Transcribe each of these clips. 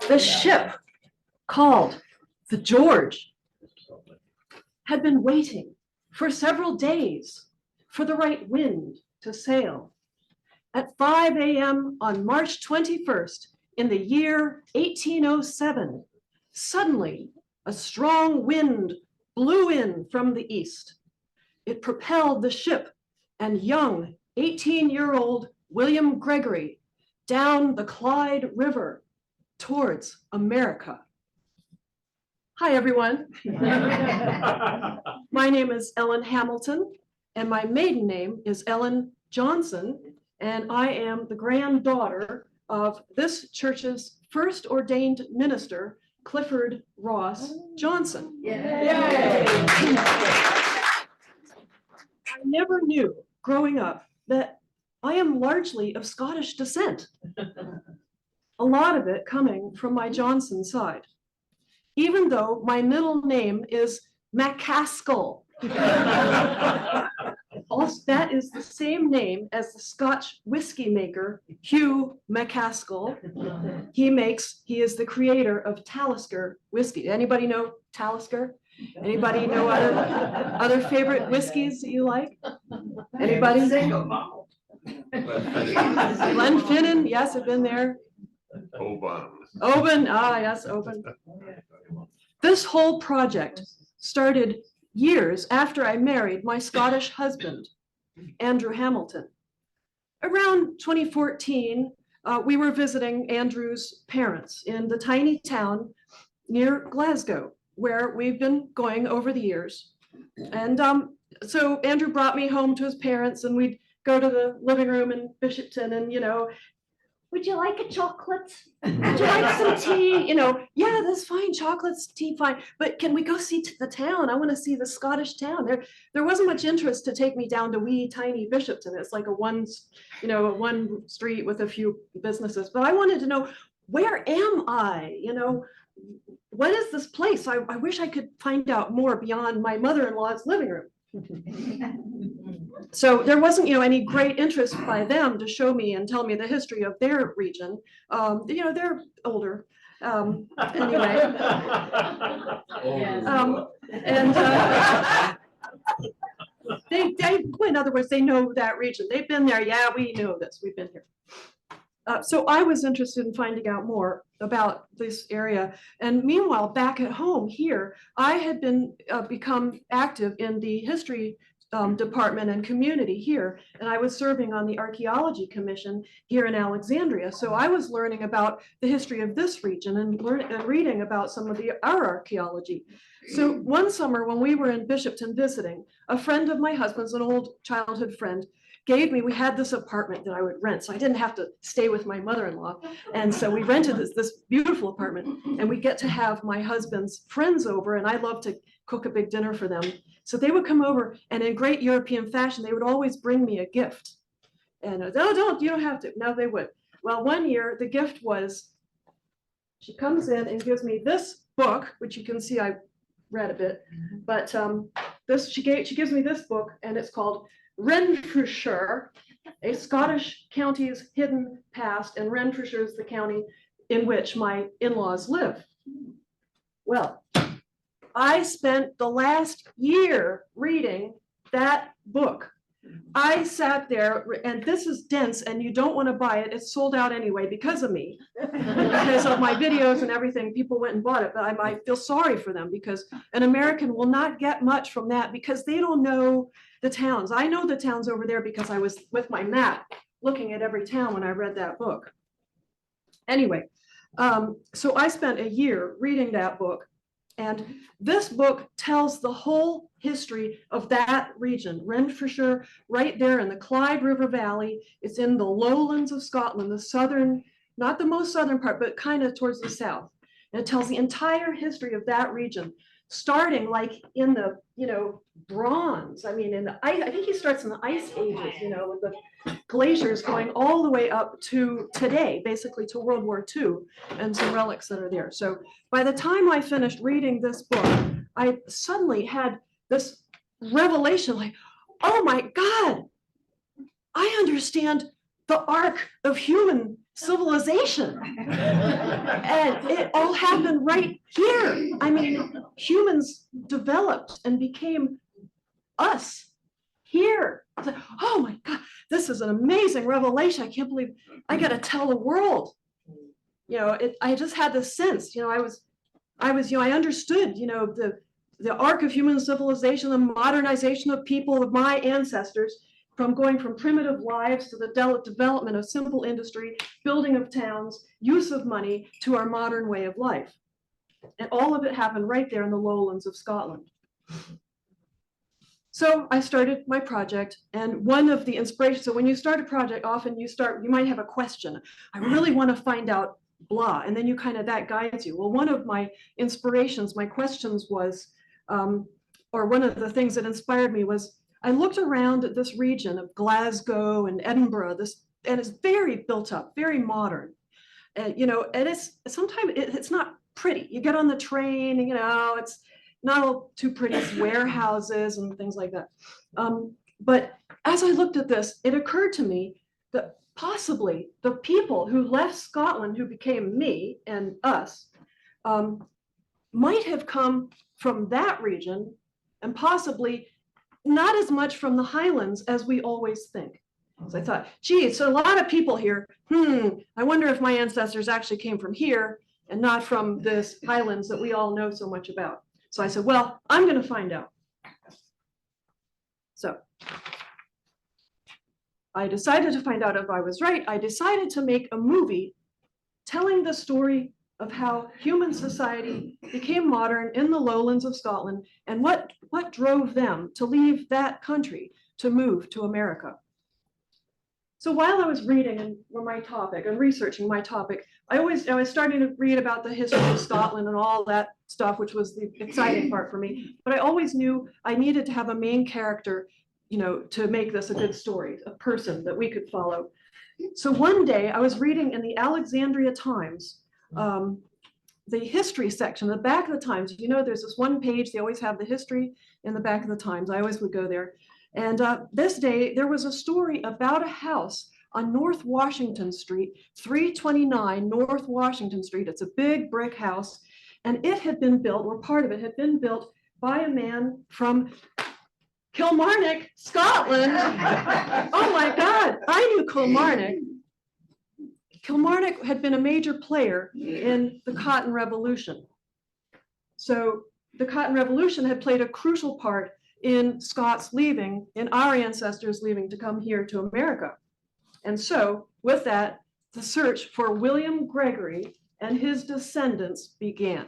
The ship called the George had been waiting for several days for the right wind to sail. At 5 a.m. on March 21st in the year 1807, suddenly a strong wind blew in from the east. It propelled the ship and young 18-year-old William Gregory down the Clyde River towards America. Hi, everyone. My name is Ellen Hamilton, and my maiden name is Ellen Johnson, and I am the granddaughter of this church's first ordained minister, Clifford Ross Johnson. Yay. I never knew growing up that I am largely of Scottish descent, a lot of it coming from my Johnson side, even though my middle name is MacAskill. Also, that is the same name as the Scotch whiskey maker, Hugh MacAskill. He is the creator of Talisker whiskey. Anybody know Talisker? Anybody know other favorite whiskeys that you like? Anybody? Glenfinnan, yes, I've been there. Oban, yes, Oban. This whole project started years after I married my Scottish husband, Andrew Hamilton. Around 2014, we were visiting Andrew's parents in the tiny town near Glasgow, where we've been going over the years. And so Andrew brought me home to his parents, and we'd go to the living room in Bishopton, and would you like a chocolate? Would you like some tea? Yeah, that's fine. Chocolate's, tea, fine. But can we go see the town? I want to see the Scottish town. There wasn't much interest to take me down to wee tiny Bishopton. It's like a one street with a few businesses. But I wanted to know, where am I? What is this place? I wish I could find out more beyond my mother-in-law's living room. So there wasn't, any great interest by them to show me and tell me the history of their region. They're older. Anyway. In other words, they know that region. They've been there. Yeah, we know this. We've been here. So I was interested in finding out more about this area. And meanwhile, back at home here, I had become active in the history department and community here. And I was serving on the Archaeology Commission here in Alexandria. So I was learning about the history of this region and reading about some of our archaeology. So one summer when we were in Bishopton visiting, a friend of my husband's, an old childhood friend, we had this apartment that I would rent, so I didn't have to stay with my mother-in-law. And so we rented this beautiful apartment, and we get to have my husband's friends over, and I love to cook a big dinner for them. So they would come over, and in great European fashion, they would always bring me a gift. And you don't have to. No, they would. Well, one year the gift was, she comes in and gives me this book, which you can see I read a bit, but she gives me this book, and it's called Renfrewshire, a Scottish county's hidden past, and Renfrewshire is the county in which my in-laws live. Well, I spent the last year reading that book. I sat there, and this is dense, and you don't want to buy it. It's sold out anyway because of me, because of my videos and everything. People went and bought it, but I might feel sorry for them because an American will not get much from that because they don't know the towns. I know the towns over there because I was with my map looking at every town when I read that book. Anyway, so I spent a year reading that book, and this book tells the whole history of that region, Renfrewshire, right there in the Clyde River Valley. It's in the lowlands of Scotland, the southern, not the most southern part, but kind of towards the south. And it tells the entire history of that region, starting like in the, bronze. I mean, I think he starts in the ice ages, with the glaciers going all the way up to today, basically to World War II, and some relics that are there. So by the time I finished reading this book, I suddenly had this revelation, like, oh my God, I understand the arc of human civilization. And it all happened right here. I mean, humans developed and became us here. I was like, oh my God, this is an amazing revelation. I can't believe I got to tell the world. I just had this sense, I understood, the arc of human civilization, the modernization of people, of my ancestors, from going from primitive lives to the development of simple industry, building of towns, use of money, to our modern way of life. And all of it happened right there in the lowlands of Scotland. So I started my project, and one of the inspirations, so when you start a project, often you might have a question. I really want to find out blah, and then that guides you. Well, one of my inspirations, my questions was, or one of the things that inspired me was, I looked around at this region of Glasgow and Edinburgh, and it's very built up, very modern. And sometimes it's not pretty. You get on the train, it's not all too pretty. It's warehouses and things like that. But as I looked at this, it occurred to me that possibly the people who left Scotland, who became me and us, might have come from that region, and possibly not as much from the Highlands as we always think. So I thought, geez, so a lot of people here, I wonder if my ancestors actually came from here and not from this Highlands that we all know so much about. So I said, well, I'm going to find out. So I decided to find out if I was right. I decided to make a movie telling the story of how human society became modern in the lowlands of Scotland, and what drove them to leave that country to move to America. So while I was reading my topic and researching my topic, I was starting to read about the history of Scotland and all that stuff, which was the exciting part for me. But I always knew I needed to have a main character, to make this a good story, a person that we could follow. So one day I was reading in the Alexandria Times, the history section, the back of the Times. There's this one page, they always have the history in the back of the Times. I always would go there. And this day, there was a story about a house on North Washington Street, 329 North Washington Street. It's a big brick house, and it had been built, or part of it had been built, by a man from Kilmarnock, Scotland. Oh my God, I knew Kilmarnock. Kilmarnock had been a major player in the Cotton Revolution. So the Cotton Revolution had played a crucial part in Scots leaving, in our ancestors leaving to come here to America. And so with that, the search for William Gregory and his descendants began.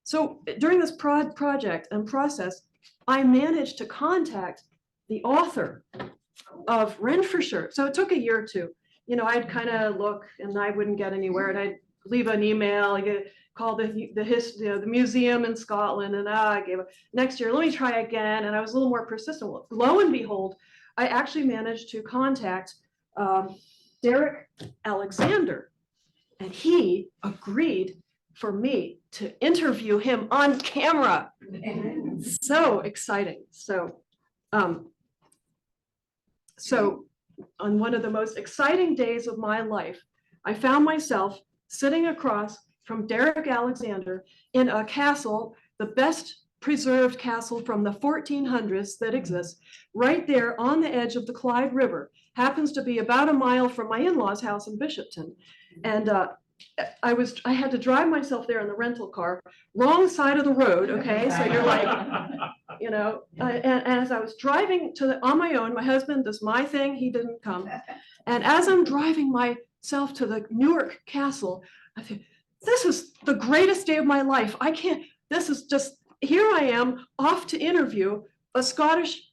So during this project and process, I managed to contact the author of Renfrewshire. So it took a year or two. I'd kind of look and I wouldn't get anywhere, and I'd leave an email, call the museum in Scotland, and I gave up. Next year, let me try again, and I was a little more persistent. Lo and behold, I actually managed to contact Derek Alexander, and he agreed for me to interview him on camera. So exciting. So on one of the most exciting days of my life, I found myself sitting across from Derek Alexander in a castle, the best preserved castle from the 1400s that exists, right there on the edge of the Clyde River. Happens to be about a mile from my in-laws' house in Bishopton. And I had to drive myself there in the rental car, wrong side of the road, okay? So you're like, and as I was driving on my own, my husband does my thing, he didn't come. And as I'm driving myself to the Newark Castle, I think, this is the greatest day of my life. This is just, here I am off to interview a Scottish,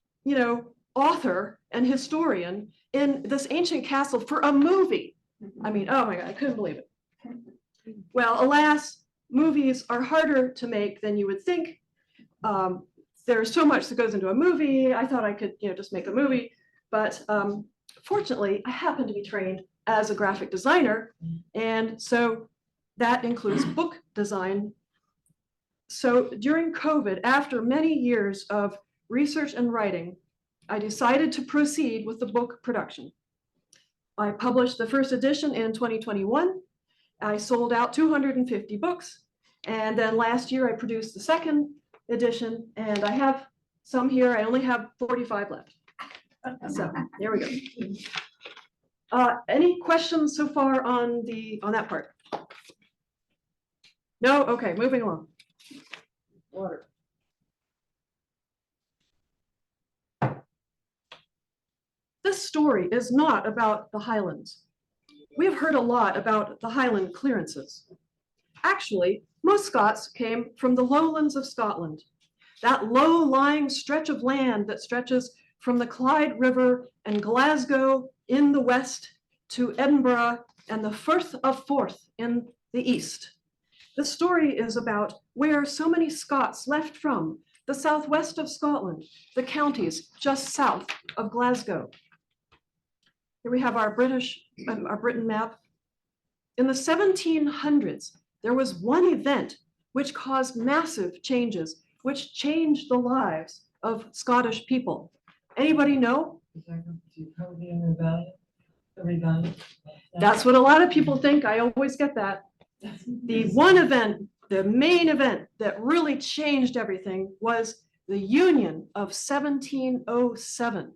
author and historian in this ancient castle for a movie. I mean, oh my God, I couldn't believe it. Well, alas, movies are harder to make than you would think. There's so much that goes into a movie. I thought I could, just make a movie, but fortunately, I happen to be trained as a graphic designer, and so that includes book design. So during COVID, after many years of research and writing, I decided to proceed with the book production. I published the first edition in 2021. I sold out 250 books. And then last year I produced the second edition, and I have some here. I only have 45 left. So there we go. Any questions so far on that part? No? Okay, moving along. Water. This story is not about the Highlands. We have heard a lot about the Highland clearances. Actually, most Scots came from the lowlands of Scotland, that low-lying stretch of land that stretches from the Clyde River and Glasgow in the west to Edinburgh and the Firth of Forth in the east. The story is about where so many Scots left from, the southwest of Scotland, the counties just south of Glasgow. Here we have our Britain map. In the 1700s, there was one event which caused massive changes, which changed the lives of Scottish people. Anybody know? That's what a lot of people think. I always get that. The one event, the main event that really changed everything was the Union of 1707.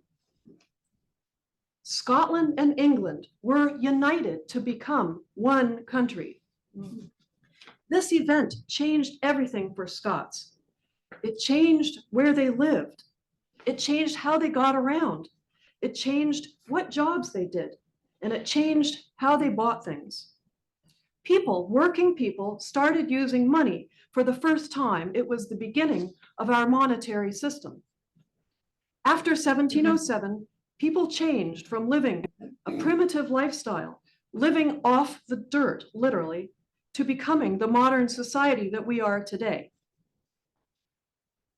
Scotland and England were united to become one country. This event changed everything for Scots. It changed where they lived. It changed how they got around. It changed what jobs they did. And it changed how they bought things. People, working people, started using money for the first time. It was the beginning of our monetary system. After 1707, people changed from living a primitive lifestyle, living off the dirt, literally, to becoming the modern society that we are today.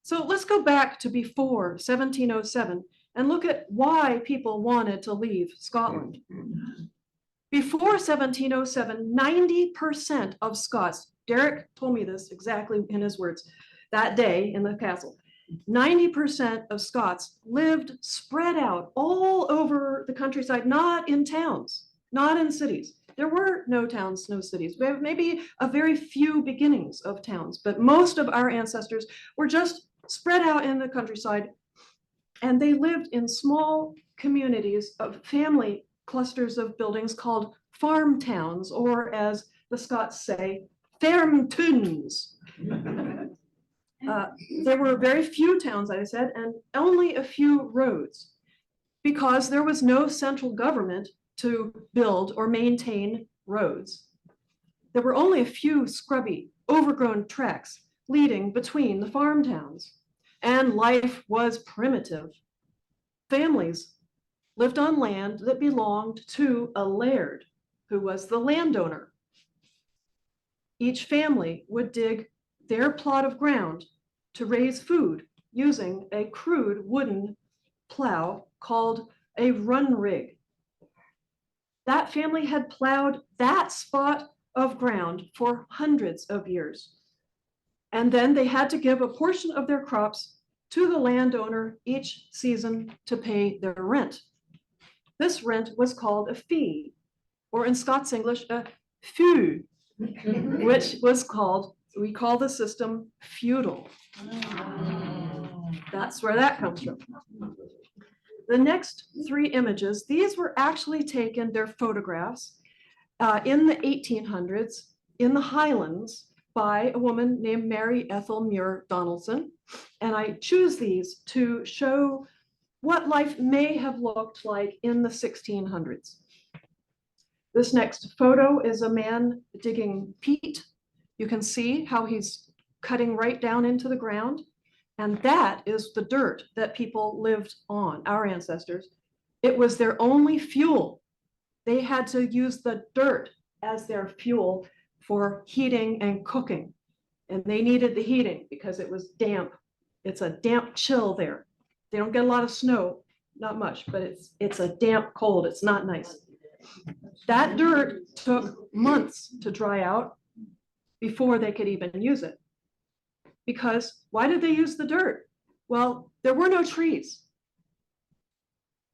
So let's go back to before 1707 and look at why people wanted to leave Scotland. Before 1707, 90% of Scots, Derek told me this exactly in his words, that day in the castle, 90% of Scots lived spread out all over the countryside, not in towns, not in cities. There were no towns, no cities. We have maybe a very few beginnings of towns, but most of our ancestors were just spread out in the countryside, and they lived in small communities of family clusters of buildings called farm towns, or as the Scots say, fermtunes. There were very few towns, I said, and only a few roads, because there was no central government to build or maintain roads. There were only a few scrubby, overgrown tracks leading between the farm towns, and life was primitive. Families lived on land that belonged to a laird, who was the landowner. Each family would dig their plot of ground to raise food using a crude wooden plow called a run rig. That family had plowed that spot of ground for hundreds of years. And then they had to give a portion of their crops to the landowner each season to pay their rent. This rent was called a fee, or in Scots English, a feu, which was called, we call the system feudal. That's where that comes from. The next three images, these were actually taken, they're photographs, in the 1800s in the Highlands by a woman named Mary Ethel Muir Donaldson. And I choose these to show what life may have looked like in the 1600s. This next photo is a man digging peat. You can see how he's cutting right down into the ground. And that is the dirt that people lived on, our ancestors. It was their only fuel. They had to use the dirt as their fuel for heating and cooking. And they needed the heating because it was damp. It's a damp chill there. They don't get a lot of snow, not much, but it's a damp cold. It's not nice. That dirt took months to dry out before they could even use it. Because why did they use the dirt? Well, there were no trees.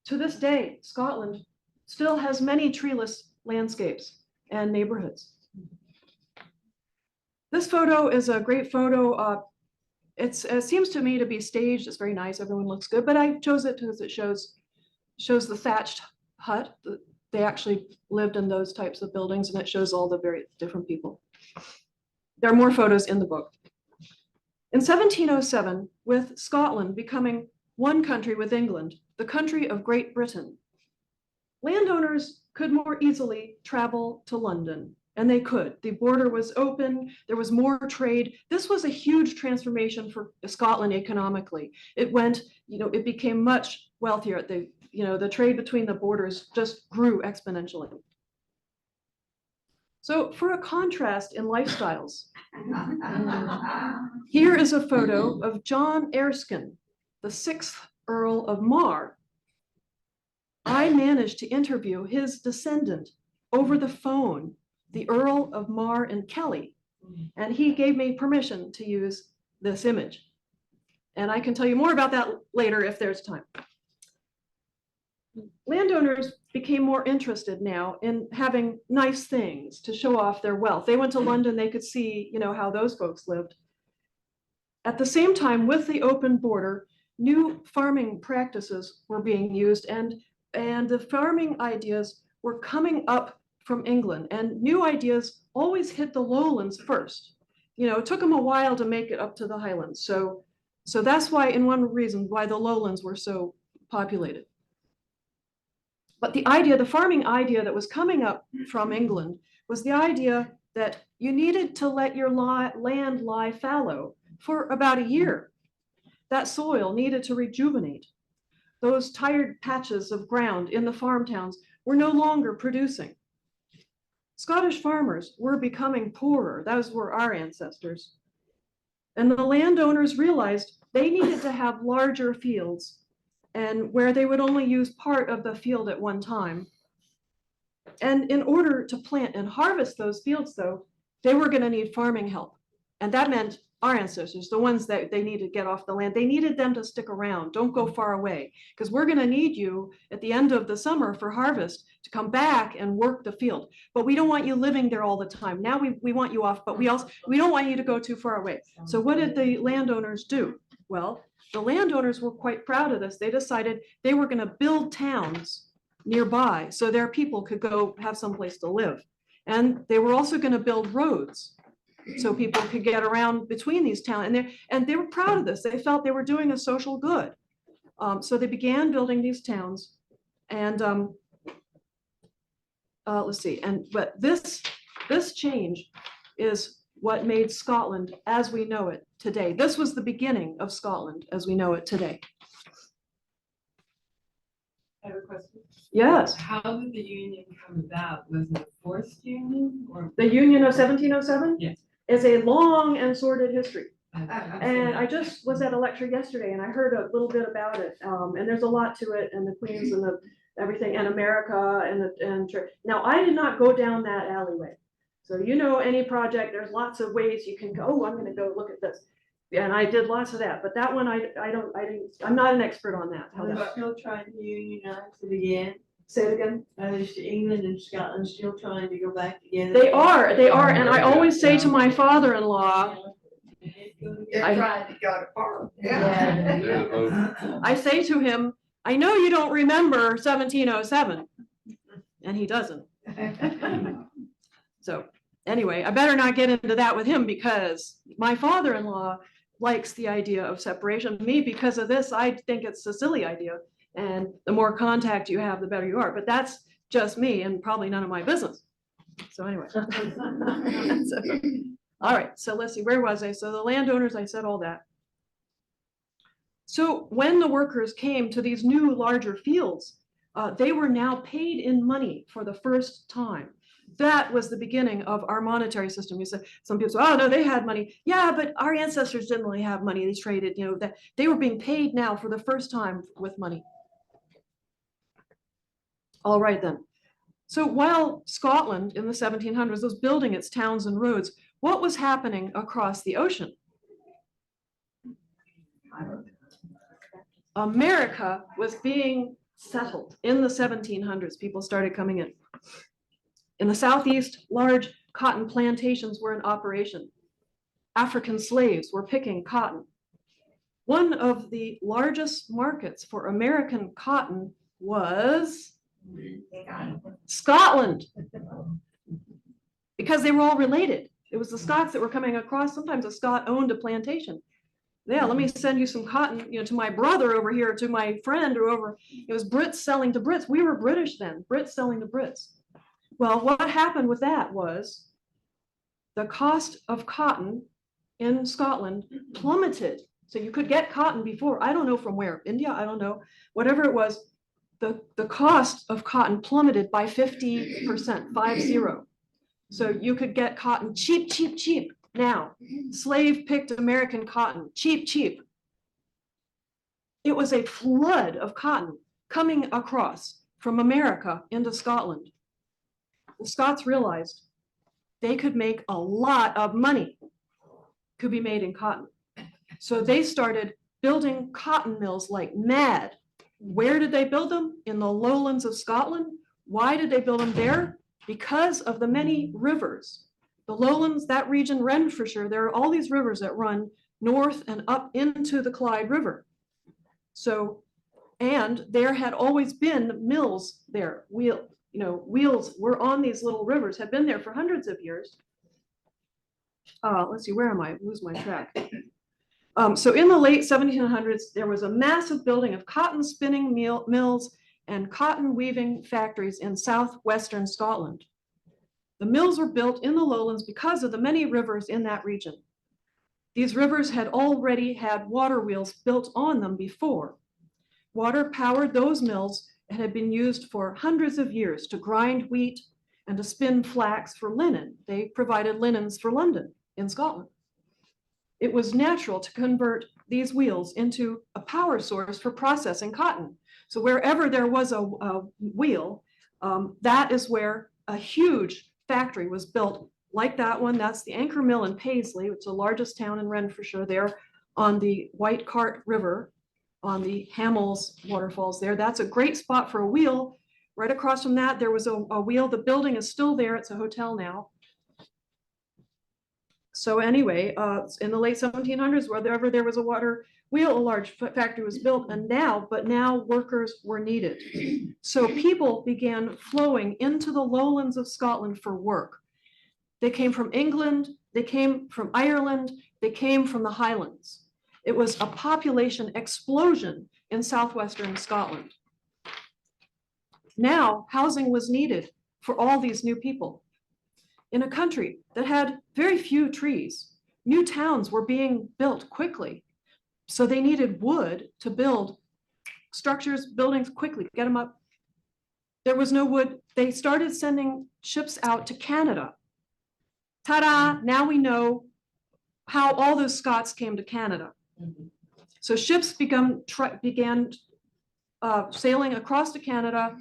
To this day, Scotland still has many treeless landscapes and neighborhoods. This photo is a great photo. It seems to me to be staged. It's very nice. Everyone looks good, but I chose it because it shows the thatched hut. They actually lived in those types of buildings, and it shows all the very different people. There are more photos in the book. In 1707, with Scotland becoming one country with England, the country of Great Britain, landowners could more easily travel to London, and they could. The border was open, there was more trade. This was a huge transformation for Scotland economically. It went, it became much wealthier. The trade between the borders just grew exponentially. So for a contrast in lifestyles, here is a photo of John Erskine, the 6th Earl of Mar. I managed to interview his descendant over the phone, the Earl of Mar and Kelly, and he gave me permission to use this image. And I can tell you more about that later if there's time. Landowners became more interested now in having nice things to show off their wealth. They went to London, they could see, how those folks lived. At the same time, with the open border, new farming practices were being used, and the farming ideas were coming up from England, and new ideas always hit the lowlands first. It took them a while to make it up to the highlands. So that's why, in one reason why the lowlands were so populated. But the farming idea that was coming up from England was the idea that you needed to let your land lie fallow for about a year. That soil needed to rejuvenate. Those tired patches of ground in the farm towns were no longer producing. Scottish farmers were becoming poorer. Those were our ancestors. And the landowners realized they needed to have larger fields, and where they would only use part of the field at one time. And in order to plant and harvest those fields, though, they were going to need farming help. And that meant our ancestors, the ones that they needed to get off the land, they needed them to stick around. Don't go far away, because we're going to need you at the end of the summer for harvest to come back and work the field. But we don't want you living there all the time. Now we want you off, but we don't want you to go too far away. So what did the landowners do? Well, the landowners were quite proud of this. They decided they were going to build towns nearby so their people could go have someplace to live. And they were also going to build roads so people could get around between these towns. And they were proud of this. They felt they were doing a social good. So they began building these towns. And let's see. But this change is what made Scotland as we know it today. This was the beginning of Scotland as we know it today. I have a question. Yes. How did the union come about? Was it a forced union or? The Union of 1707? Yes. Is a long and sordid history. And I just just was at a lecture yesterday and I heard a little bit about it. And there's a lot to it, and the Queens and the everything, and America and now I did not go down that alleyway. So any project, there's lots of ways you can go. Oh, I'm going to go look at this, and I did lots of that. But that one, I'm not an expert on that. Are they still trying to unionize it again? Say it again. Are they England and Scotland still trying to go back together? They are, and I always say to my father-in-law, They're trying to go apart. I say to him, I know you don't remember 1707, and he doesn't. So anyway, I better not get into that with him, because my father-in-law likes the idea of separation. Me, because of this, I think it's a silly idea. And the more contact you have, the better you are. But that's just me, and probably none of my business. So anyway. All right, so let's see, where was I? So the landowners, I said all that. So when the workers came to these new larger fields, they were now paid in money for the first time. That was the beginning of our monetary system. You said, some people say, oh no, they had money. Yeah, but our ancestors didn't really have money. They traded, that they were being paid now for the first time with money. All right then. So while Scotland in the 1700s was building its towns and roads, what was happening across the ocean? America was being settled. In the 1700s, people started coming in. In the Southeast, large cotton plantations were in operation. African slaves were picking cotton. One of the largest markets for American cotton was Scotland, because they were all related. It was the Scots that were coming across. Sometimes a Scot owned a plantation. Yeah, let me send you some cotton, to my brother over here, to my friend or over. It was Brits selling to Brits. We were British then, Brits selling to Brits. Well, what happened with that was the cost of cotton in Scotland plummeted. So you could get cotton before, I don't know from where, India, I don't know, whatever it was, the cost of cotton plummeted by 50%, 50. So you could get cotton cheap, cheap, cheap. Now, slave picked American cotton, cheap, cheap. It was a flood of cotton coming across from America into Scotland. The Scots realized they could make a lot of money, could be made in cotton. So they started building cotton mills like mad. Where did they build them? In the lowlands of Scotland. Why did they build them there? Because of the many rivers. The lowlands, that region, Renfrewshire, there are all these rivers that run north and up into the Clyde River. So, and there had always been mills there. Wheels were on these little rivers, had been there for hundreds of years. Let's see, where am I? Lose my track. So in the late 1700s, there was a massive building of cotton spinning mills and cotton weaving factories in southwestern Scotland. The mills were built in the lowlands because of the many rivers in that region. These rivers had already had water wheels built on them before. Water powered those mills and had been used for hundreds of years to grind wheat and to spin flax for linen. They provided linens for London in Scotland. It was natural to convert these wheels into a power source for processing cotton. So wherever there was a wheel, that is where a huge factory was built, like that one. That's the Anchor Mill in Paisley, which is the largest town in Renfrewshire, there on the White Cart River, on the Hamels waterfalls there. That's a great spot for a wheel. Right across from that, there was a wheel. The building is still there. It's a hotel now. So anyway, in the late 1700s, wherever there was a water wheel, a large factory was built, and now workers were needed. So people began flowing into the lowlands of Scotland for work. They came from England, they came from Ireland, they came from the Highlands. It was a population explosion in southwestern Scotland. Now, housing was needed for all these new people. In a country that had very few trees, new towns were being built quickly. So they needed wood to build structures, buildings quickly, get them up. There was no wood. They started sending ships out to Canada. Ta-da, now we know how all those Scots came to Canada. So ships began sailing across to Canada,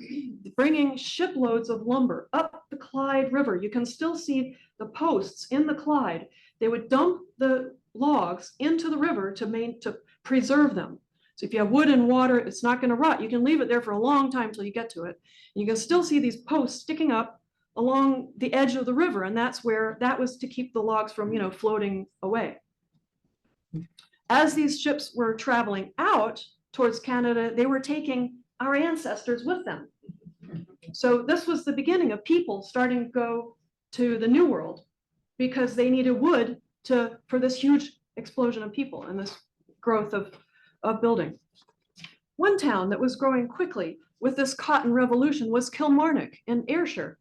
bringing shiploads of lumber up the Clyde River. You can still see the posts in the Clyde. They would dump the logs into the river to preserve them. So if you have wood and water, it's not going to rot. You can leave it there for a long time till you get to it. You can still see these posts sticking up along the edge of the river, and that was to keep the logs from, floating away. As these ships were traveling out towards Canada, they were taking our ancestors with them. So this was the beginning of people starting to go to the New World because they needed wood for this huge explosion of people and this growth of building. One town that was growing quickly with this cotton revolution was Kilmarnock in Ayrshire.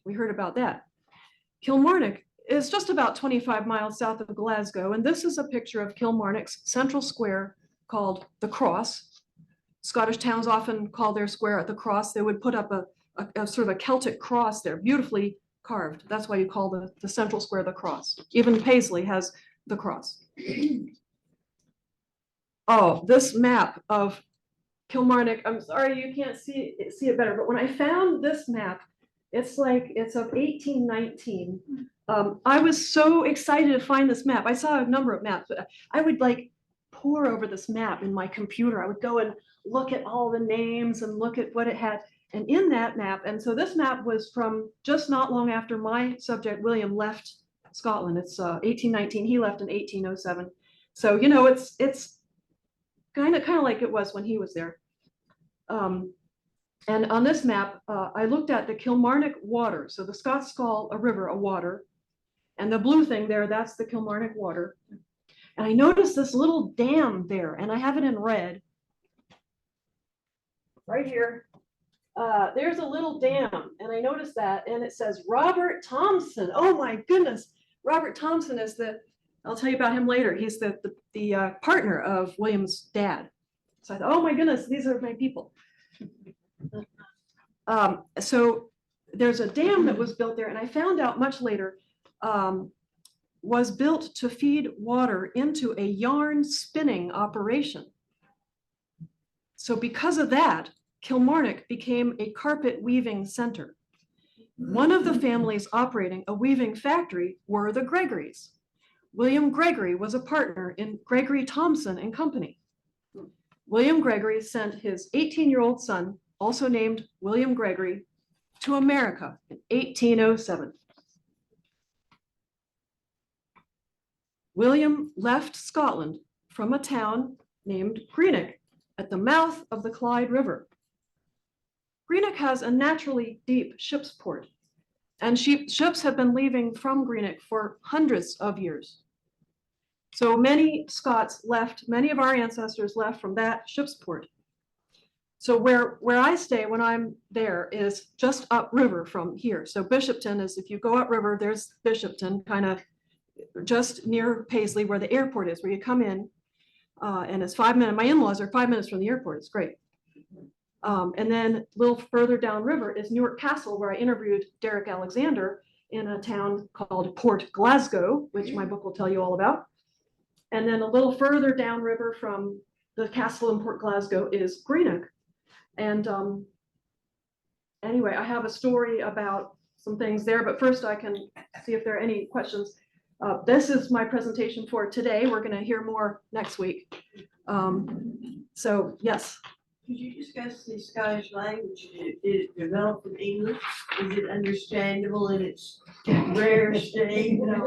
We heard about that. Kilmarnock is just about 25 miles south of Glasgow, and this is a picture of Kilmarnock's central square called the Cross. Scottish towns often call their square the Cross. They would put up a sort of a Celtic cross there, beautifully carved. That's why you call the central square the Cross. Even Paisley has the cross. Oh, this map of Kilmarnock, I'm sorry you can't see it better, but when I found this map, it's of 1819. I was so excited to find this map. I saw a number of maps, but I would pore over this map in my computer. I would go and look at all the names and look at what it had. And in that map, and so this map was from just not long after my subject, William, left Scotland. It's 1819. He left in 1807. So, you know, it's kind of like it was when he was there. And on this map, I looked at the Kilmarnock water. So the Scots call a river a water. And the blue thing there, that's the Kilmarnock water. And I noticed this little dam there, and I have it in red. Right here. There's a little dam, and I noticed that, and it says Robert Thompson. Oh my goodness. Robert Thompson is I'll tell you about him later. He's the partner of William's dad. So I thought, oh my goodness, these are my people. So there's a dam that was built there, and I found out much later, was built to feed water into a yarn spinning operation. So because of that, Kilmarnock became a carpet weaving center. One of the families operating a weaving factory were the Gregorys. William Gregory was a partner in Gregory Thompson and Company. William Gregory sent his 18-year-old son, also named William Gregory, to America in 1807. William left Scotland from a town named Greenock at the mouth of the Clyde River. Greenock has a naturally deep ship's port, and ships have been leaving from Greenock for hundreds of years. So many Scots left, many of our ancestors left from that ship's port. So where I stay when I'm there is just upriver from here. So Bishopton is, if you go upriver, there's Bishopton, kind of just near Paisley where the airport is, where you come in, and it's 5 minutes. My in-laws are 5 minutes from the airport. It's great. And then a little further downriver is Newark Castle, where I interviewed Derek Alexander in a town called Port Glasgow, which my book will tell you all about. And then a little further downriver from the castle in Port Glasgow is Greenock. And anyway, I have a story about some things there, but first I can see if there are any questions. This is my presentation for today. We're going to hear more next week. So yes. Could you discuss the Scottish language? Did it develop from English? Is it understandable in its rare state? Where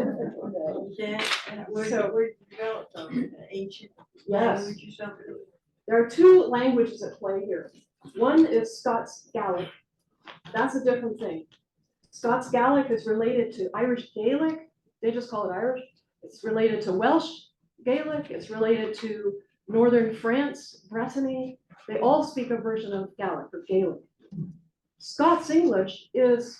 it developed from ancient language or something? There are two languages at play here. One is Scots Gaelic. That's a different thing. Scots Gaelic is related to Irish Gaelic. They just call it Irish. It's related to Welsh Gaelic. It's related to Northern France, Brittany. They all speak a version of Gaelic or Gaelic. Scots English is,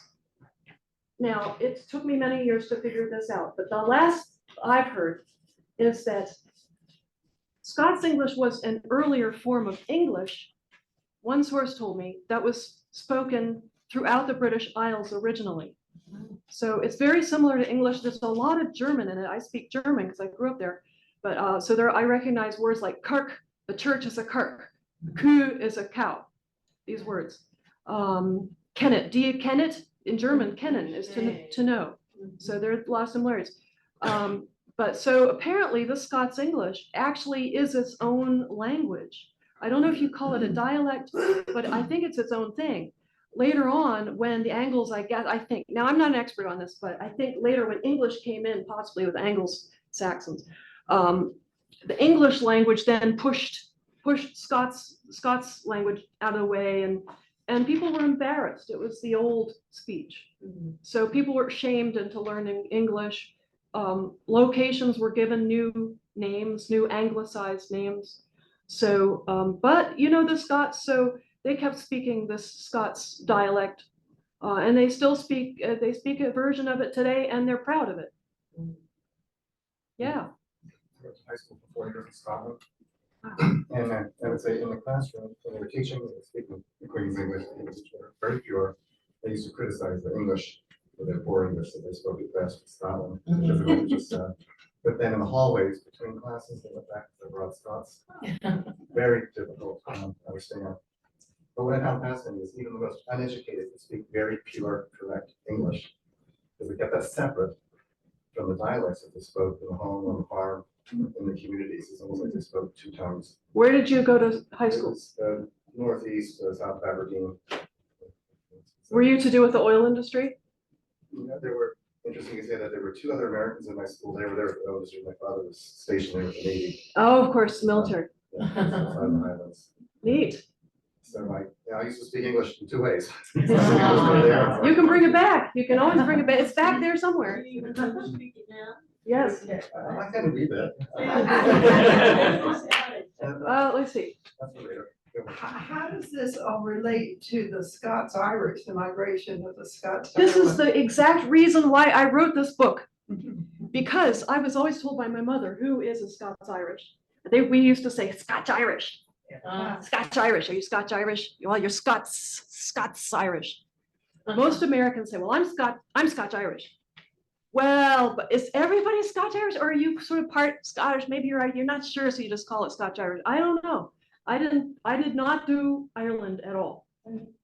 now it took me many years to figure this out, but the last I've heard is that Scots English was an earlier form of English. One source told me that was spoken throughout the British Isles originally. So it's very similar to English. There's a lot of German in it. I speak German because I grew up there. But so there, I recognize words like kirk, the church is a kirk, kuh is a cow, these words. Kennet, do you ken it? In German, kennen is to know. So there are a lot of similarities. But so apparently the Scots English actually is its own language. I don't know if you call it a dialect, but I think it's its own thing. Later on, when the Angles, I think, now I'm not an expert on this, but I think later when English came in, possibly with Anglo-Saxons, the English language then pushed Scots language out of the way, and people were embarrassed. It was the old speech. So people were shamed into learning English. Locations were given new names, new anglicized names. So, but you know, the Scots, so they kept speaking this Scots dialect, and they still speak, they speak a version of it today, and they're proud of it. Yeah. I went to high school for 4 years in Scotland. And I would say in the classroom, when they were teaching, they were speaking the Queen's English, which were very pure. They used to criticize the English for their poor English that they spoke at best in Scotland, because it was just but then in the hallways between classes, they went back to their broad Scots. Very difficult to understand. But what I found fascinating is even the most uneducated can speak very pure, correct English, because we kept that separate from the dialects that they spoke in the home, on the farm, in the communities. It's almost like they spoke two tongues. Where did you go to high It school? was, Northeast, South Aberdeen. Were you to do with the oil industry? Yeah, there were, interesting to say that there were two other Americans in my school. They were there for the oil industry. My father was stationed there with the Navy. Oh, of course, military. Yeah, outside the Highlands. Neat. So I used to speak English in two ways. You can bring it back. You can always bring it back. It's back there somewhere. You even speak it now? Yes. I can read that. Let's see. That's what later. How does this all relate to the Scots-Irish, the migration of the Scots? This is the exact reason why I wrote this book. Because I was always told by my mother, who is a Scots-Irish. We used to say Scotch-Irish. Scotch-Irish. Are you Scotch-Irish? Well, you're Scots-Irish. Most Americans say, well, I'm Scotch-Irish. Well, but is everybody Scotch-Irish, or are you sort of part Scottish? Maybe you're not sure, so you just call it Scotch-Irish. I don't know. I did not do Ireland at all.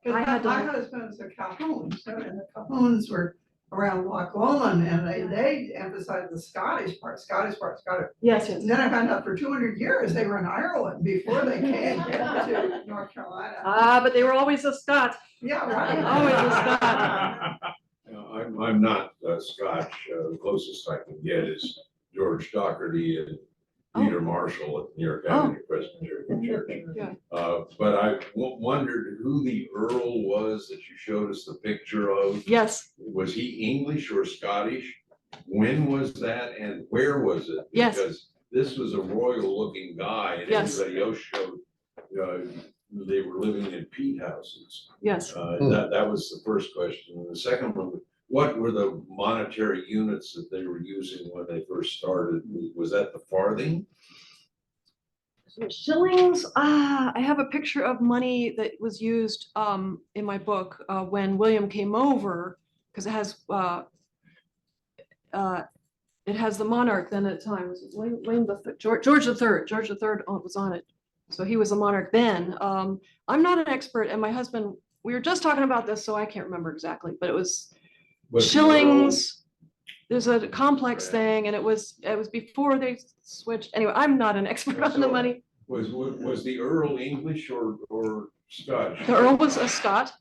I had My to, husband's a Cahoon, so and the Cahoons were around Loch Lomond, and they emphasized the Scottish part. yes, And then I found out for 200 years they were in Ireland before they came to North Carolina. but they were always a Scot. Yeah, right. Always a Scot. I'm not Scotch. The closest I can get is George Doherty and Peter Marshall at New York Avenue Presbyterian Church. Yeah. But I wondered who the Earl was that you showed us the picture of. Yes, Was he English or Scottish? When was that and where was it? Yes. Because this was a royal looking guy and Yes. everybody else showed they were living in peat houses. yes. That was the first question. And the second one, what were the monetary units that they were using when they first started? Was that the farthing? Shillings, I have a picture of money that was used in my book when William came over, because it has the monarch then at the time, was it George III. George III was on it. So he was a monarch then. I'm not an expert, and my husband, we were just talking about this, so I can't remember exactly, but it was shillings. There's a complex thing, and it was before they switched. Anyway, I'm not an expert on the money. Was the Earl English or Scotch? The Earl was a Scot.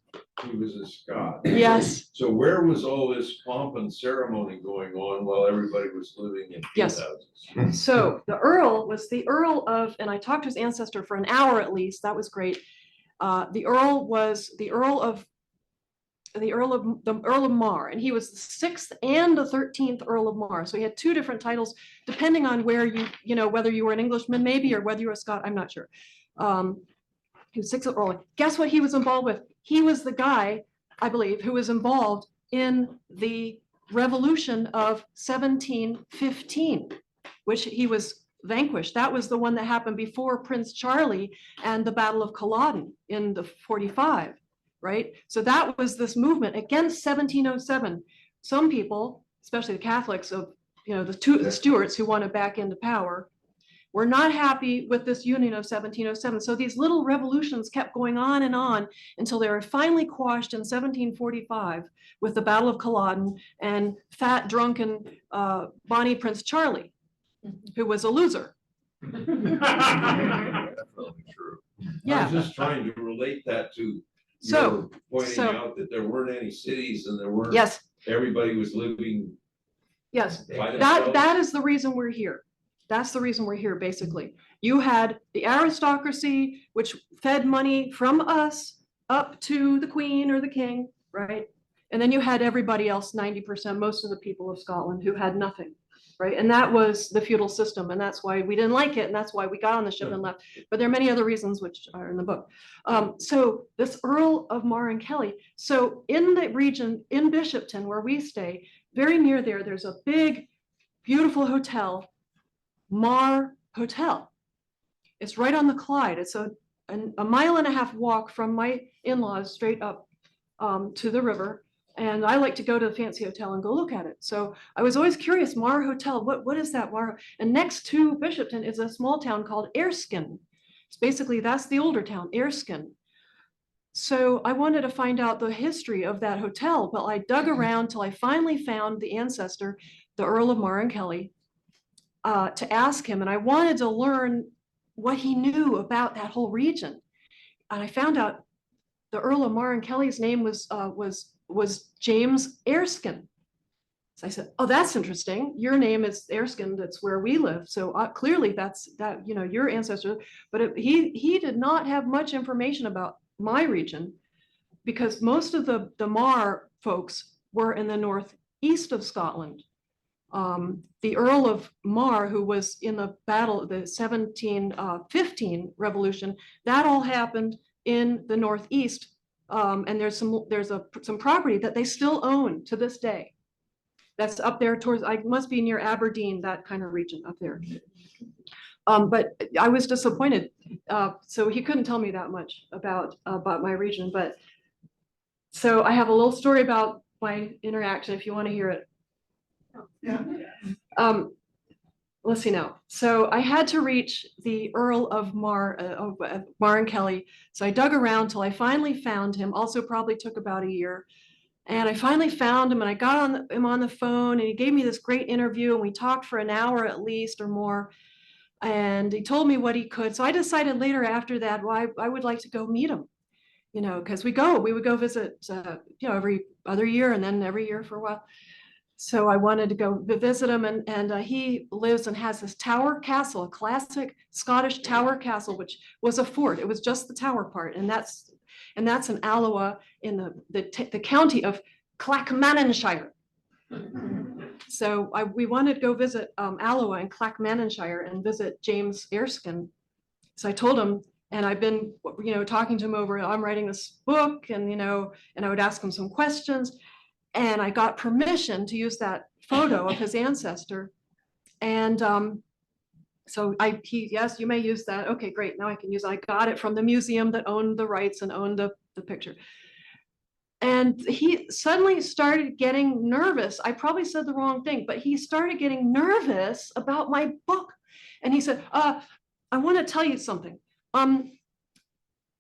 He was a Scot. Yes. So where was all this pomp and ceremony going on while everybody was living in peat Yes. houses? So the Earl was the Earl of, and I talked to his ancestor for an hour at least. That was great. The Earl was the Earl of Mar, and he was the 6th and the 13th Earl of Mar. So he had two different titles, depending on where whether you were an Englishman maybe, or whether you were a Scot, I'm not sure. He was 6th Earl. Guess what he was involved with? He was the guy, I believe, who was involved in the Revolution of 1715, which he was vanquished. That was the one that happened before Prince Charlie and the Battle of Culloden in the 45. Right? So that was this movement against 1707. Some people, especially the Catholics of, the Stuarts who wanted back into power, were not happy with this union of 1707. So these little revolutions kept going on until they were finally quashed in 1745 with the Battle of Culloden and fat, drunken, Bonnie Prince Charlie, who was a loser. Definitely true. I Yeah. was just trying to relate that to So- pointing out that there weren't any cities and there weren't. Yes. Everybody was living Yes. by themselves. That is the reason we're here. That's the reason we're here, basically. You had the aristocracy, which fed money from us up to the Queen or the King, right? And then you had everybody else, 90%, most of the people of Scotland who had nothing, right? And that was the feudal system, and that's why we didn't like it, and that's why we got on the ship and left. But there are many other reasons which are in the book. So this Earl of Mar and Kelly, so in the region, in Bishopton, where we stay, very near there, there's a big, beautiful hotel, Mar Hotel. It's right on the Clyde. It's a 1.5 mile walk from my in-laws straight up to the river. And I like to go to the fancy hotel and go look at it. So I was always curious, Mar Hotel, what is that? Mar? And next to Bishopton is a small town called Erskine. It's basically, that's the older town, Erskine. So I wanted to find out the history of that hotel. Well, I dug around till I finally found the ancestor, the Earl of Mar and Kelly. to ask him, and I wanted to learn what he knew about that whole region. And I found out the Earl of Mar and Kelly's name was James Erskine. So I said, oh, that's interesting. Your name is Erskine. That's where we live. So clearly that's your ancestor. But he did not have much information about my region, because most of the Mar folks were in the northeast of Scotland. The Earl of Mar, who was in the battle, the 1715 revolution, that all happened in the northeast. And there's some property that they still own to this day. That's up there towards, I must be near Aberdeen, that kind of region up there. But I was disappointed. So he couldn't tell me that much about my region. But so I have a little story about my interaction, if you want to hear it. Yeah. Let's see now. So I had to reach the Earl of Mar, Mar and Kelly. So I dug around till I finally found him. Also probably took about a year. And I finally found him, and I got him on the phone, and he gave me this great interview, and we talked for an hour at least or more. And he told me what he could. So I decided later after that, well, I would like to go meet him, because we would go visit, every other year and then every year for a while. So I wanted to go visit him, and he lives and has this tower castle, a classic Scottish tower castle, which was a fort. It was just the tower part, and that's in Alloa in the county of Clackmannanshire. So we wanted to go visit Alloa in Clackmannanshire and visit James Erskine. So I told him, and I've been talking to him over, I'm writing this book, and and I would ask him some questions. And I got permission to use that photo of his ancestor. And so yes, you may use that. Okay, great. Now I can use it. I got it from the museum that owned the rights and owned the picture. And he suddenly started getting nervous. I probably said the wrong thing, but he started getting nervous about my book. And he said, I want to tell you something.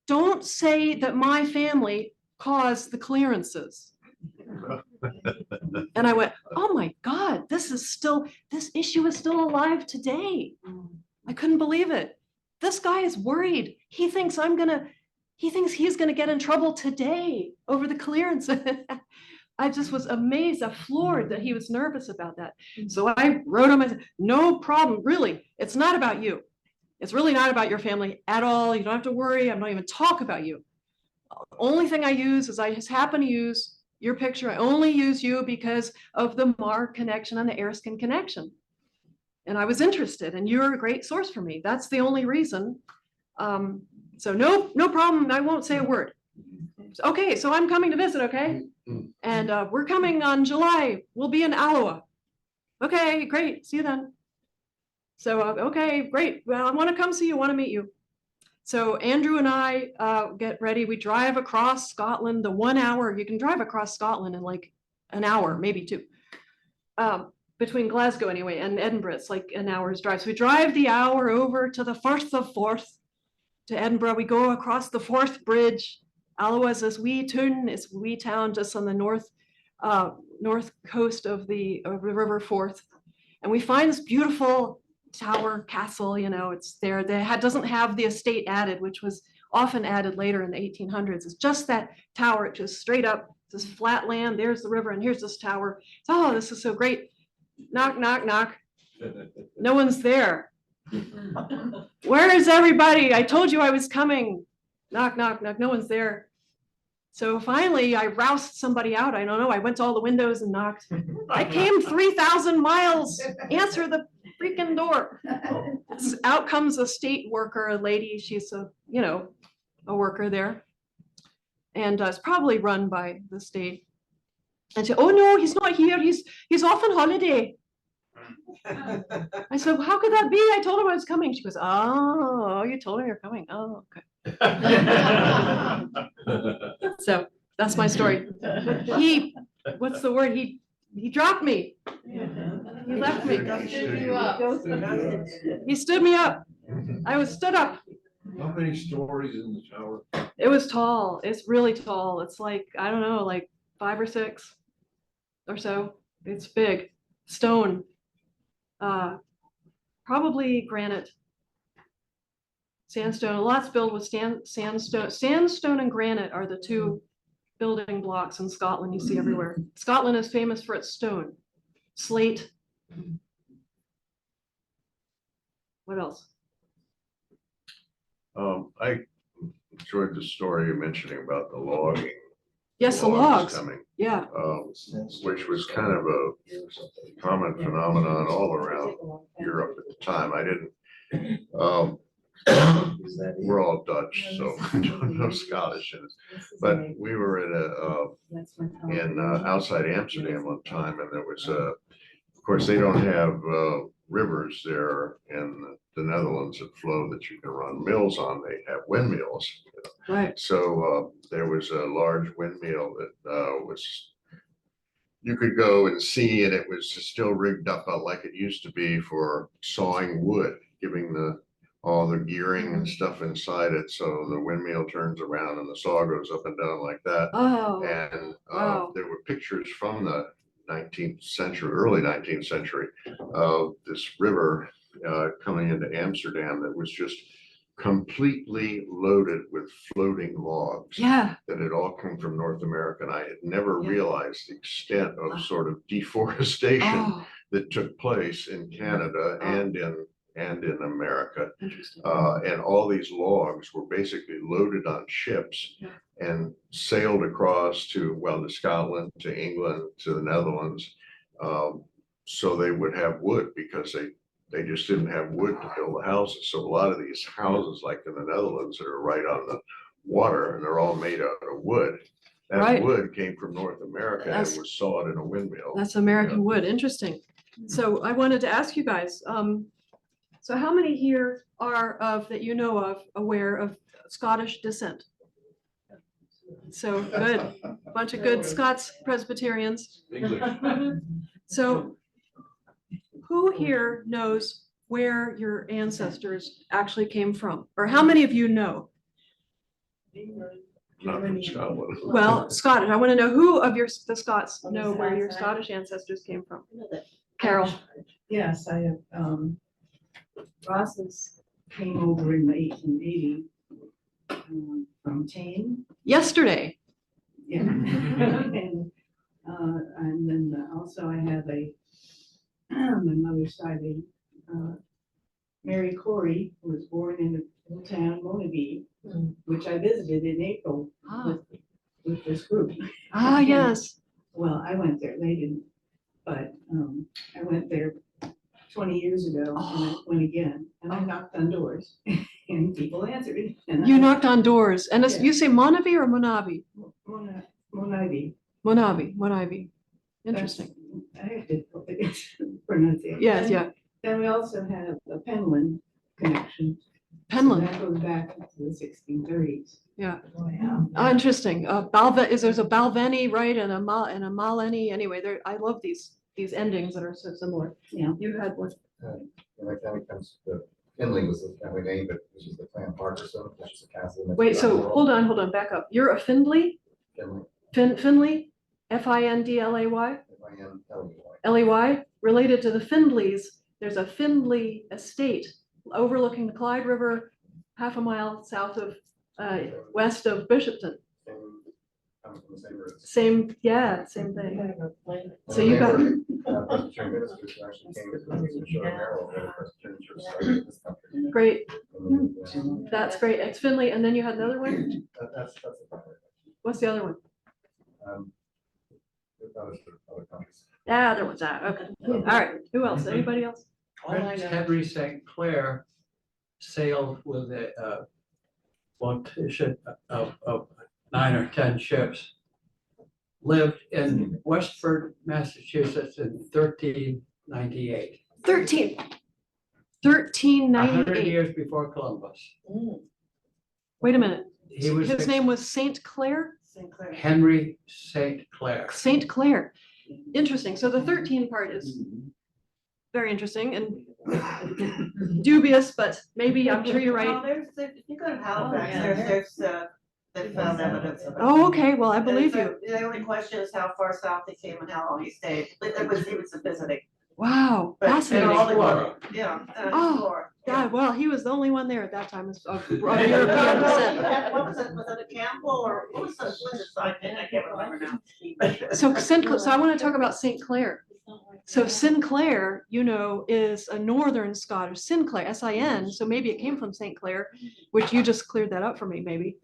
Don't say that my family caused the clearances. And I went, oh my God, this issue is still alive today. I couldn't believe it. This guy is worried. He thinks he's gonna get in trouble today over the clearance. I just was amazed, floored that he was nervous about that. So I wrote him, I said, no problem, really, it's not about you. It's really not about your family at all. You don't have to worry. I'm not even talk about you. The only thing I use is I just happen to use your picture. I only use you because of the Mar connection and the Erskine connection. And I was interested, and you're a great source for me. That's the only reason. So no problem. I won't say a word. Okay, so I'm coming to visit, okay? And we're coming on July. We'll be in Alloa. Okay, great. See you then. So, okay, great. Well, I want to come see you, want to meet you. So Andrew and I get ready. We drive across Scotland, the 1 hour. You can drive across Scotland in like an hour, maybe two. Between Glasgow anyway and Edinburgh, it's like an hour's drive. So we drive the hour over to the Firth of Forth to Edinburgh. We go across the Forth Bridge. Alloa is this wee town, it's a wee town just on the north coast of the River Forth. And we find this beautiful tower castle, it's there. Doesn't have the estate added, which was often added later in the 1800s. It's just that tower. It just straight up, this flat land. There's the river, and here's this tower. Oh, this is so great. Knock, knock, knock. No one's there. Where is everybody? I told you I was coming. Knock, knock, knock. No one's there. So finally, I roused somebody out. I don't know. I went to all the windows and knocked. I came 3,000 miles. Answer the freaking door. Out comes a state worker, a lady. She's a worker there, and it's probably run by the state. And she said, oh no, he's not here. He's off on holiday. I said, well, how could that be? I told him I was coming. She goes, oh, you told him you're coming. Oh, okay. So that's my story. What's the word? He dropped me. He left me. He stood me up. I was stood up. How many stories in the tower? It was tall. It's really tall. It's like, I don't know, like 5 or 6 or so. It's big. Stone. probably granite. Sandstone, lots built with sandstone. Sandstone and granite are the two building blocks in Scotland you see everywhere. Scotland is famous for its stone. Slate. What else? I enjoyed the story you're mentioning about the logging. Yes, the logs. Coming, Yeah. which was kind of a common phenomenon all around Europe at the time. I didn't, we're all Dutch, so I don't know Scottish. But we were in outside Amsterdam one time, and there was of course, they don't have rivers there in the Netherlands that flow that you can run mills on. They have windmills. Right. So there was a large windmill that was, you could go and see, and it was still rigged up like it used to be for sawing wood, giving all the gearing and stuff inside it. So the windmill turns around and the saw goes up and down like that. Oh, And wow. there were pictures from the 19th century, early 19th century, of this river coming into Amsterdam that was just completely loaded with floating logs. Yeah. That had all come from North America. And I had never realized the extent of sort of deforestation Oh, that took place in Canada and in America. interesting. And all these logs were basically loaded on ships and sailed across to Scotland, to England, to the Netherlands. So they would have wood, because they just didn't have wood to build the houses. So a lot of these houses, like in the Netherlands, that are right on the water, and they're all made out of wood. That Right. wood came from North America and That's- was sawed in a windmill. That's American wood. Interesting. So I wanted to ask you guys, so how many here are that you know of aware of Scottish descent? So good, bunch of good Scots Presbyterians. English. So who here knows where your ancestors actually came from? Or how many of you know? Not from Scotland. Well, Scottish, I want to know who of the Scots know where your Scottish ancestors came from? Carol, Yes, I have, Ross's came over in the 1880, from Tame. yesterday. Yeah. And then also I have my mother's side, Mary Corey, who was born in the little town Monavie, which I visited in April Ah, with this group. yes. Well, I went there, they didn't, but I went there 20 years ago, and I went again, and I knocked on doors, and people answered. And You knocked on doors, and you say Monavi or Monavi? Monavie. Monavi. Interesting. I have difficulty pronouncing. Yes, yeah. Then we also have a Penland connection. So Penland. that goes back to the 1630s. Yeah. Oh, yeah. Oh, interesting. There's a Balvenie, right, and a Maleni. Anyway, I love these endings that are so similar. Yeah. You had one. And that kind of comes to, Finley was the family name, but which is the clan Parkerson, which is a castle. next Wait, to so Balmoral. hold on, back up. You're a Findley? Finley, Finley? Findley? Finley. Ley, related to the Findleys. There's a Findley estate overlooking the Clyde River, half a mile south of, west of Bishopton. Comes from the same roots. Same thing. So And you got, Presbyterian ministers who actually came to show Merrill, where the Presbyterian church started in this country. great, And then, that's great. It's Findley, and then you had another one? That's the primary. What's the other one? With other countries. Ah, there was that, okay. All right, who else? Anybody else? Prince Henry St. Clair sailed with a flotation of 9 or 10 ships, lived in Westford, Massachusetts in 1398. 1398. years before Columbus. Wait a minute. He was His name was Saint Clair? Sinclair. Henry St. Clair. Saint Clair. Interesting. So the 13 part is very interesting and dubious, but maybe I'm sure you're Well, right. if you go to Halifax, yeah. there's, they found evidence of it. Oh, okay. Well, I believe you. The only question is how far south he came and how long he stayed. He was visiting. Wow, But- fascinating. and all the- Flora. Yeah. Oh, Flora. God, well, he was the only one there at that time of No, European no, descent. what was it a Campbell or what was the side thing? I can't remember now. So so I want to talk about St. Clair. So Sinclair, you know, is a northern Scottish, Sinclair, S-I-N, so maybe it came from St. Clair, which you just cleared that up for me, maybe.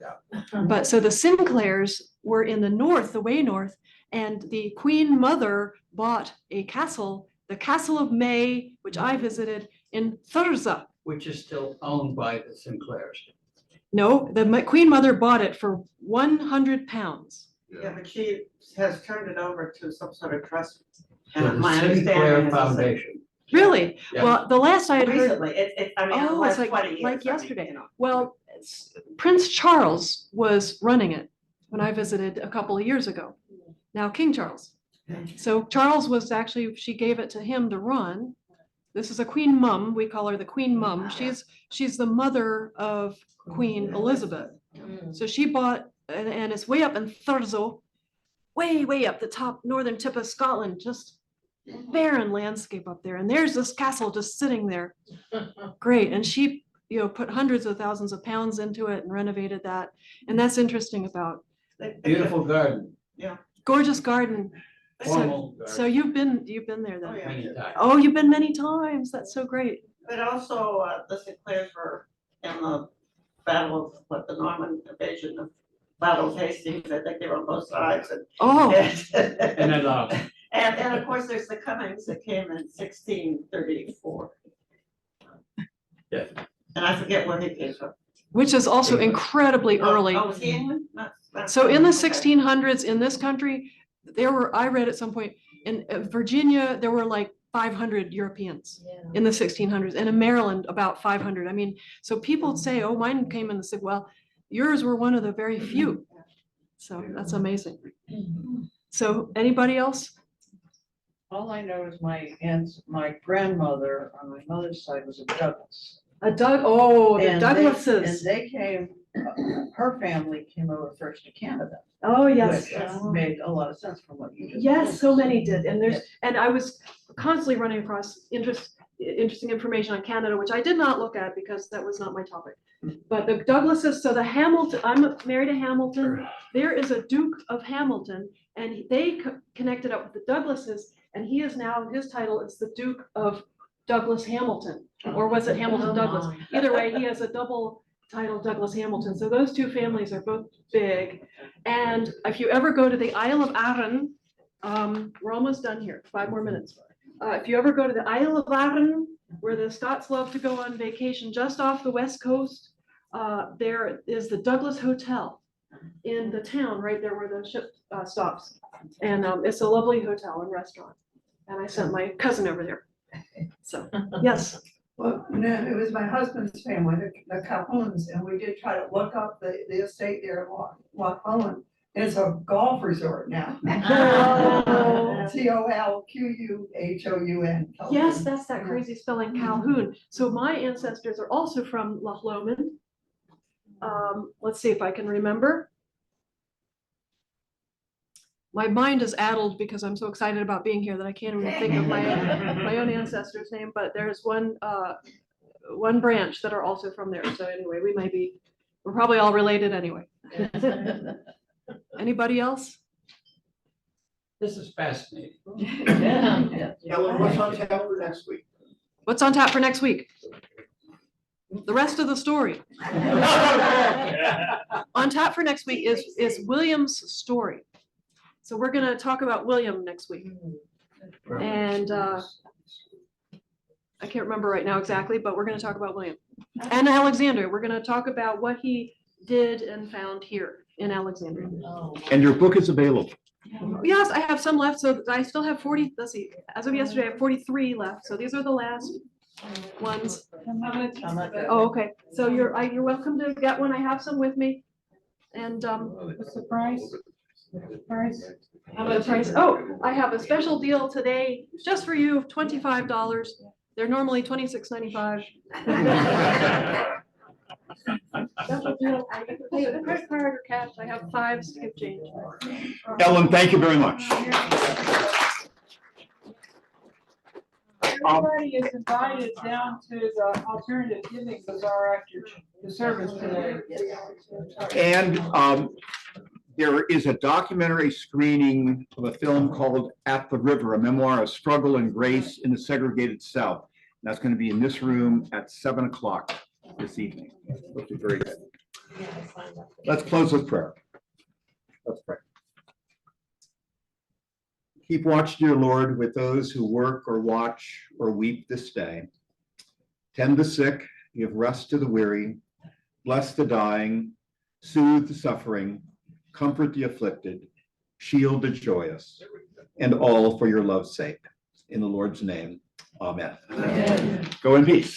But so the Sinclairs were in the north, the way north, and the Queen Mother bought a castle, the Castle of May, which I visited in Thurza. Which is still owned by the Sinclairs. No, the Queen Mother bought it for £100. Yeah, but she has turned it over to some sort of trust. To And the my Sinclair understanding is Foundation. Really? Yeah. Well, the last I had heard. recently, I mean, in the Oh, it's last 20 years. like I mean, yesterday. you know. Well, Prince Charles was running it when I visited a couple of years ago. Now King Charles. So Charles was actually, she gave it to him to run. This is a Queen Mum. We call her the Queen Mum. She's the mother of Queen Elizabeth. So she bought, and it's way up in Thurso, way up the top northern tip of Scotland, just barren landscape up there. And there's this castle just sitting there. Great. And she, you know, put hundreds of thousands of pounds into it and renovated that. And that's interesting about Beautiful garden, gorgeous garden. formal So garden, you've been there Oh, then. yeah. many times. Oh, you've been many times. That's so great. But also, the Sinclairs were in the battle of, what, the Norman invasion of Battle of Hastings. I think they were on both sides. Oh, And I love, And of course, there's the Cummings that came in 1634. Yeah. And I forget where he came from. which is also incredibly early. Oh, was he England? So in the Okay. 1600s in this country, I read at some point in Virginia, there were like 500 Europeans in the 1600s, and in Maryland about 500. I mean, so people say, oh, mine came in the, well, yours were one of the very few. So that's amazing. So anybody else? All I know is my grandmother on my mother's side was a Douglas. The And Douglases. And they came, her family came over first to Canada. Oh, yes. Which made a lot of sense from what you just. Yes, said. so many did. And Yes. and I was constantly running across interesting information on Canada, which I did not look at because that was not my topic. But the Douglases, so the Hamilton, I'm married to Hamilton. There is a Duke of Hamilton, and they connected up with the Douglases, and he is now, his title is the Duke of Douglas Hamilton, or was it Hamilton Douglas? Either way, he has a double title, Douglas Hamilton. So those two families are both big. And if you ever go to the Isle of Arran, we're almost done here, 5 more minutes. If you ever go to the Isle of Arran, where the Scots love to go on vacation, just off the west coast, there is the Douglas Hotel in the town, right there where the ship stops. And it's a lovely hotel and restaurant. And I sent my cousin over there. So, yes. Well, no, it was my husband's family, the Calhouns, and we did try to look up the estate there in Loch Lomond. It's a golf resort now. Oh. Colquhoun. Yes, that's that crazy spelling, Calhoun. So my ancestors are also from Loch Lomond. Let's see if I can remember. My mind is addled because I'm so excited about being here that I can't even think of my own ancestor's name, but there's one branch that are also from there. So anyway, we're probably all related anyway. Anybody else? this is fascinating. Ellen, what's on tap for next week? What's on tap for next week? The rest of the story. On tap for next week is William's story. So we're gonna talk about William next week. And I can't remember right now exactly, but we're gonna talk about William. And Alexander, we're gonna talk about what he did and found here in Alexandria. And your book is available. Yes, I have some left, so I still have 40, let's see, as of yesterday, I have 43 left, so these are the last ones. Oh, okay, so you're welcome to get one, I have some with me. And What's the price? Price? the price, oh, I have a special deal today, just for you, $25. They're normally $26.95. Special deal, I get to pay with a credit card or cash, I have 5 skip change. Ellen, thank you very much. Everybody is invited down to the alternative giving bazaar after the service today. And there is a documentary screening of a film called At the River, a memoir of struggle and grace in the segregated South. And that's going to be in this room at 7 o'clock this evening. Which is very good. Let's close with prayer. Let's pray. Keep watch, dear Lord, with those who work or watch or weep this day. Tend the sick, give rest to the weary, bless the dying, soothe the suffering, comfort the afflicted, shield the joyous, and all for your love's sake. In the Lord's name, amen. Go in peace.